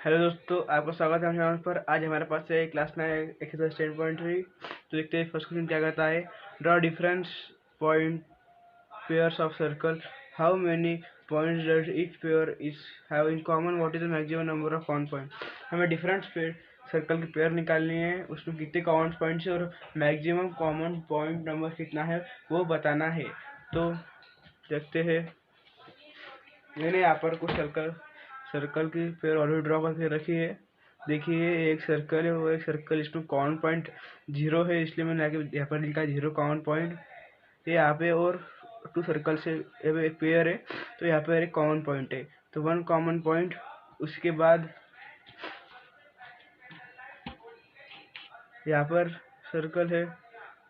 Hello दोस्तों, आपका स्वागत है हमारे चैनल पर। आज हमारे पास है क्लास 9 एक्सरसाइज 10.3। तो देखते हैं फर्स्ट क्वेश्चन क्या कहता है। Draw difference point pairs of circle. How many points does each pair is have in common. What is the maximum number of common point. हमें डिफरेंट सर्कल की पेयर निकालनी है, उसमें कितने कॉमन पॉइंट्स और मैक्सिमम कॉमन पॉइंट नंबर कितना है वो बताना है। तो देखते हैं। मैंने यहाँ पर कुछ सर्कल की पेयर ऑलरेडी ड्रॉ करके रखी है। देखिए, एक सर्कल है, वो एक सर्कल, इसमें कॉमन पॉइंट 0 है, इसलिए मैंने आगे यहाँ पर लिखा है 0 कॉमन पॉइंट। ये यहाँ पे और 2 सर्कल से एक पेयर है, तो यहाँ पर एक कॉमन पॉइंट है, तो 1 कॉमन पॉइंट। उसके बाद यहाँ पर सर्कल है,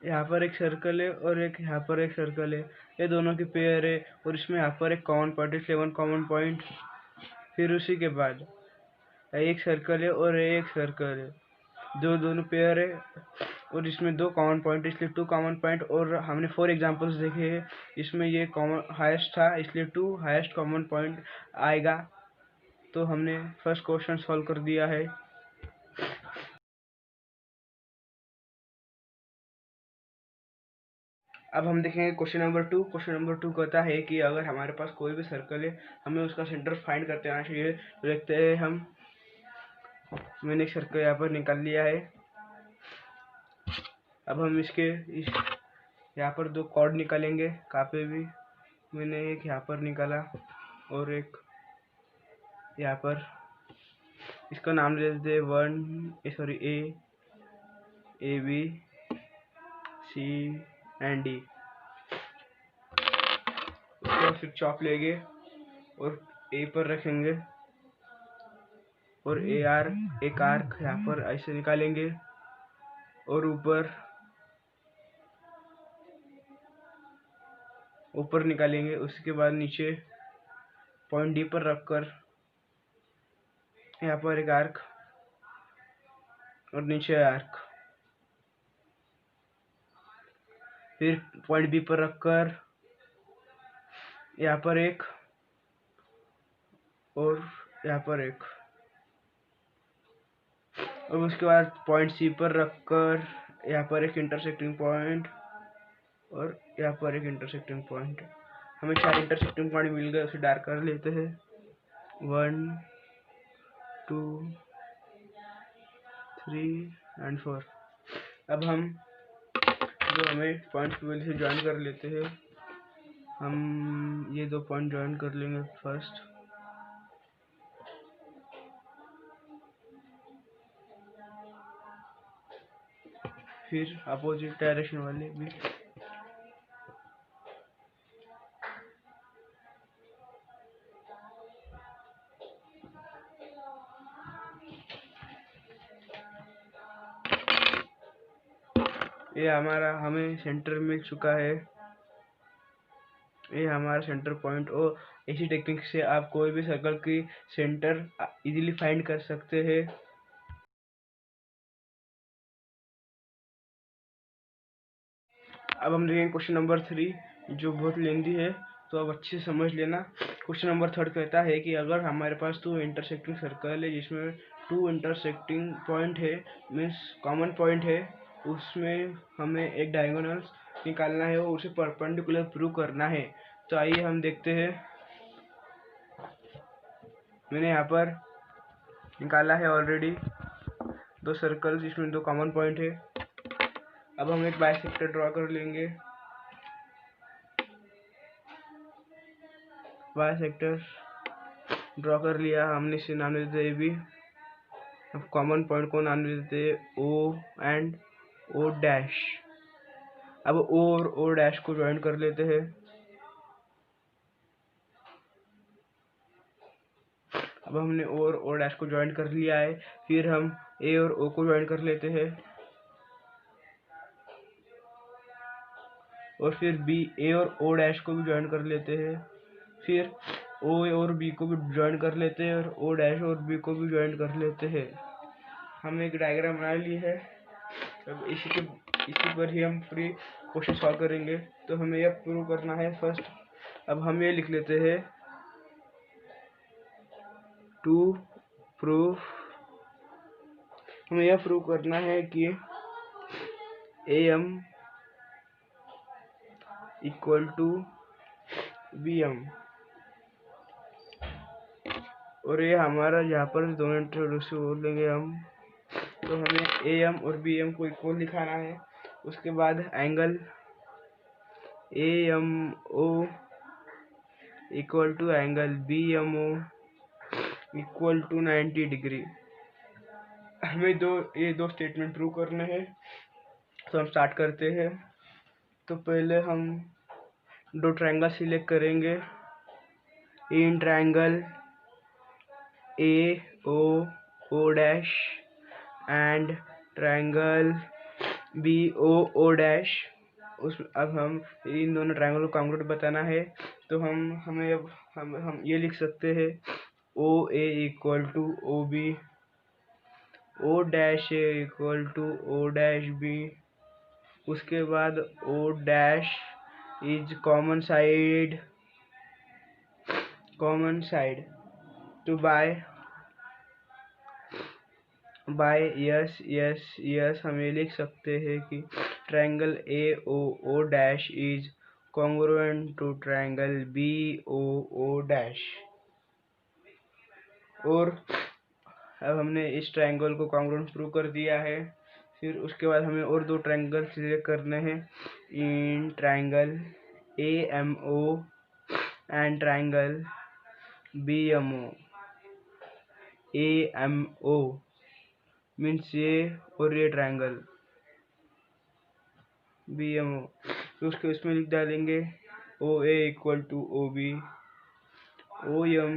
यहाँ पर एक सर्कल है और एक यहाँ पर एक सर्कल है, ये दोनों की पेयर है और इसमें यहाँ पर एक कॉमन पॉइंट, इसलिए 1 कॉमन पॉइंट। फिर उसी के बाद एक सर्कल है और एक सर्कल है, दोनों पेयर है और इसमें 2 कॉमन पॉइंट, इसलिए 2 कॉमन पॉइंट। और हमने 4 एग्जांपल्स देखे हैं, इसमें ये कॉमन हाईएस्ट था, इसलिए 2 हाईएस्ट कॉमन पॉइंट आएगा। तो हमने फर्स्ट क्वेश्चन सॉल्व कर दिया है। अब हम देखेंगे क्वेश्चन नंबर 2। क्वेश्चन नंबर 2 कहता है कि अगर हमारे पास कोई भी सर्कल है, हमें उसका सेंटर फाइंड करते आना चाहिए। तो देखते हैं हम। मैंने एक सर्कल यहाँ पर निकाल लिया है। अब हम यहाँ पर 2 कॉर्ड निकालेंगे। कहाँ पे भी मैंने एक यहाँ पर निकाला और एक यहाँ पर। इसका नाम दे देते 1 A B C and D. उसको फिर चॉप लेंगे और ए पर रखेंगे और एक आर्क यहाँ पर ऐसे निकालेंगे और ऊपर निकालेंगे। उसके बाद नीचे पॉइंट डी पर रखकर यहाँ पर एक आर्क और नीचे आर्क। फिर पॉइंट बी पर रखकर यहाँ पर एक और यहाँ पर एक, और उसके बाद पॉइंट सी पर रखकर यहाँ पर एक इंटरसेक्टिंग पॉइंट और यहाँ पर एक इंटरसेक्टिंग पॉइंट। हमें 4 इंटरसेक्टिंग पॉइंट मिल गए, उसे डार्क कर लेते हैं। 1 2 3 एंड 4। अब हम जो हमें पॉइंट की वजह से ज्वाइन कर लेते हैं। हम ये 2 पॉइंट ज्वाइन कर लेंगे फर्स्ट। फिर अपोजिट डायरेक्शन वाले भी। ये हमें सेंटर मिल चुका है। ये हमारा सेंटर पॉइंट। और इसी टेक्निक से आप कोई भी सर्कल की सेंटर इजीली फाइंड कर सकते हैं। अब हम देखेंगे क्वेश्चन नंबर 3, जो बहुत लेंदी है, तो अब अच्छे से समझ लेना। क्वेश्चन नंबर 3 कहता है कि अगर हमारे पास 2 इंटरसेक्टिंग सर्कल है, जिसमें 2 इंटरसेक्टिंग पॉइंट है, मीन्स कॉमन पॉइंट है, उसमें हमें एक डायगोनल निकालना है और उसे परपेंडिकुलर प्रूव करना है। तो आइए हम देखते हैं। मैंने यहाँ पर निकाला है ऑलरेडी 2 सर्कल, जिसमें 2 कॉमन पॉइंट है। अब हम एक बाइसेक्टर ड्रॉ कर लेंगे। बाइसेक्टर ड्रॉ कर लिया हमने, इसे नाम दे देते ए बी। अब कॉमन पॉइंट को नाम दे देते ओ एंड ओ डैश। अब ओ और ओ डैश को ज्वाइन कर लेते हैं। अब हमने ओ और ओ डैश को ज्वाइन कर लिया है। फिर हम ए और ओ को ज्वाइन कर लेते हैं और फिर बी ए और ओ डैश को भी ज्वाइन कर लेते हैं। फिर ओ और बी को भी ज्वाइन कर लेते हैं और ओ डैश और बी को भी ज्वाइन कर लेते हैं। हम एक डायग्राम बना ली है। अब इसी पर ही हम पूरी क्वेश्चन सॉल्व करेंगे। तो हमें यह प्रूव करना है फर्स्ट। अब हम ये लिख लेते हैं 2 प्रूफ हमें यह प्रूव करना है कि AM इक्वल टू BM, और ये हमारा यहाँ पर दोनों इंट्रोडक्शन बोलेंगे हम, तो हमें AM और BM को इक्वल दिखाना है। उसके बाद angle AMO equal to angle BMO equal to 90 degree. हमें ये दो स्टेटमेंट प्रूव करने हैं, तो हम स्टार्ट करते हैं। तो पहले हम दो ट्रायंगल सिलेक्ट करेंगे in triangle AOO dash and triangle BOO dash. अब हम इन दोनों ट्रायंगल को कॉन्ग्रुएंट बताना है, तो हम ये लिख सकते हैं OA equal to OB, O dash A equal to O dash B। उसके बाद O dash is common side तो बाय यस हम ये लिख सकते हैं कि triangle AOO dash is congruent to triangle BOO dash. और अब हमने इस ट्रायंगल को कॉन्ग्रुएंट प्रूव कर दिया है। फिर उसके बाद हमें और दो ट्रायंगल सिलेक्ट करने हैं in triangle AMO and triangle BMO। AMO means ये और ये ट्रायंगल BMO, तो उसमें लिख डालेंगे OA equal to OB, OM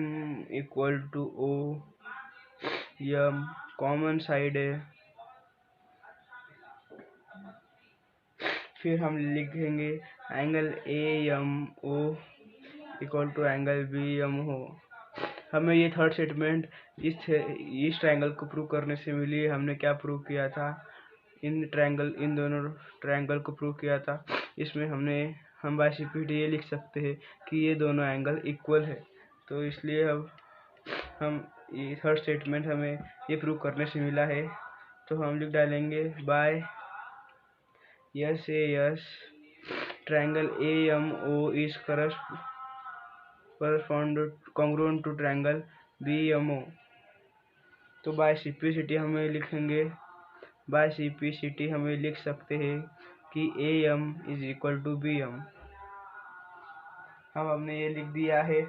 equal to OM, common side है। फिर हम लिखेंगे angle AMO equal to angle BMO। हमें ये थर्ड स्टेटमेंट इस ट्रायंगल को प्रूव करने से मिली है। हमने क्या प्रूव किया था, इन दोनों ट्रायंगल को प्रूव किया था। इसमें हम बाय सिंपलिसिटी ये लिख सकते हैं कि ये दोनों एंगल इक्वल है। तो इसलिए अब हम ये थर्ड स्टेटमेंट हमें ये प्रूव करने से मिला है, तो हम लिख डालेंगे by yes triangle AMO is congruent to triangle BMO। तो बाय सिंपलिसिटी हमें लिख सकते हैं कि AM is equal to BM। हमने ये लिख दिया है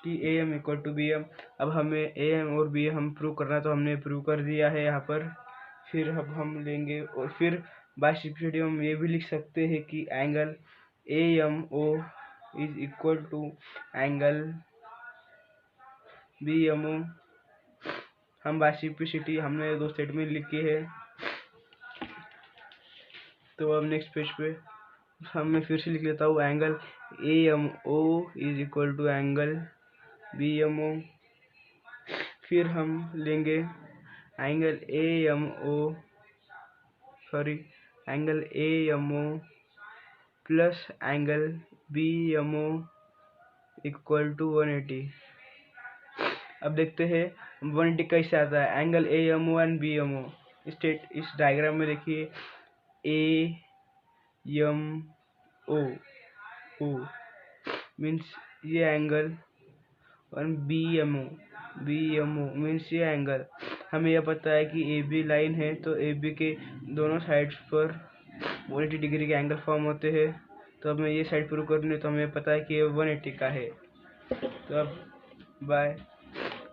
कि AM इक्वल टू BM। अब हमें AM और BM हम प्रूव करना, तो हमने प्रूव कर दिया है यहाँ पर। फिर अब हम लेंगे और फिर बाय सिंपलिसिटी हम ये भी लिख सकते हैं कि angle AMO is equal to angle BMO। हम बाय सिंपलिसिटी हमने दो स्टेटमेंट लिखे हैं। तो अब नेक्स्ट पेज पे मैं फिर से लिख लेता हूँ angle AMO is equal to angle BMO। फिर हम लेंगे angle AMO plus angle BMO equal to 180। अब देखते हैं 180 कैसे आता है। एंगल AMO एंड BMO इस डायग्राम में देखिए AMO मीन्स ये एंगल और BMO मीन्स ये एंगल। हमें यह पता है कि AB लाइन है, तो AB के दोनों साइड्स पर 180 डिग्री के एंगल फॉर्म होते हैं। तो अब मैं ये साइड प्रूव करनी, तो हमें पता है कि ये 180 का है। तो अब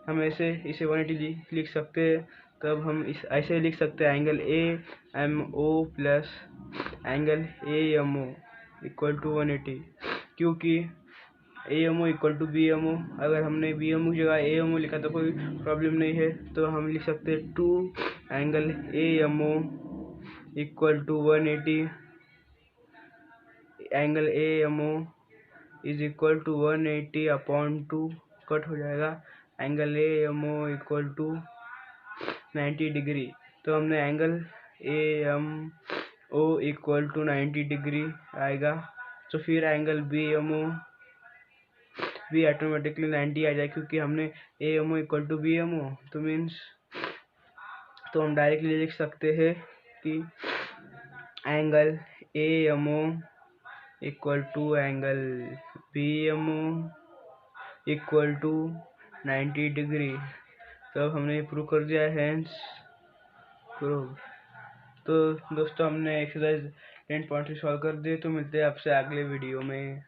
हम इसे 180 लिख सकते हैं। तो अब हम ऐसे लिख सकते हैं angle AMO plus angle AMO equal to 180, क्योंकि AMO इक्वल टू BMO। अगर हमने BMO की जगह AMO लिखा तो कोई प्रॉब्लम नहीं है, तो हम लिख सकते हैं 2 angle AMO equal to 180। Angle AMO is equal to 180 upon 2 cut हो जाएगा। Angle AMO equal to 90 degree. तो हमने angle AMO equal to 90 degree आएगा। तो फिर एंगल BMO भी ऑटोमेटिकली 90 आ जाए, क्योंकि हमने AMO इक्वल टू BMO, तो मीन्स तो हम डायरेक्टली लिख सकते हैं कि angle AMO equal to angle BMO equal to 90 degree. तो हमने प्रूव कर दिया है, हेंस प्रूव। तो दोस्तों हमने एक्सरसाइज 10.3 सॉल्व कर दिए। तो मिलते हैं आपसे अगले वीडियो में।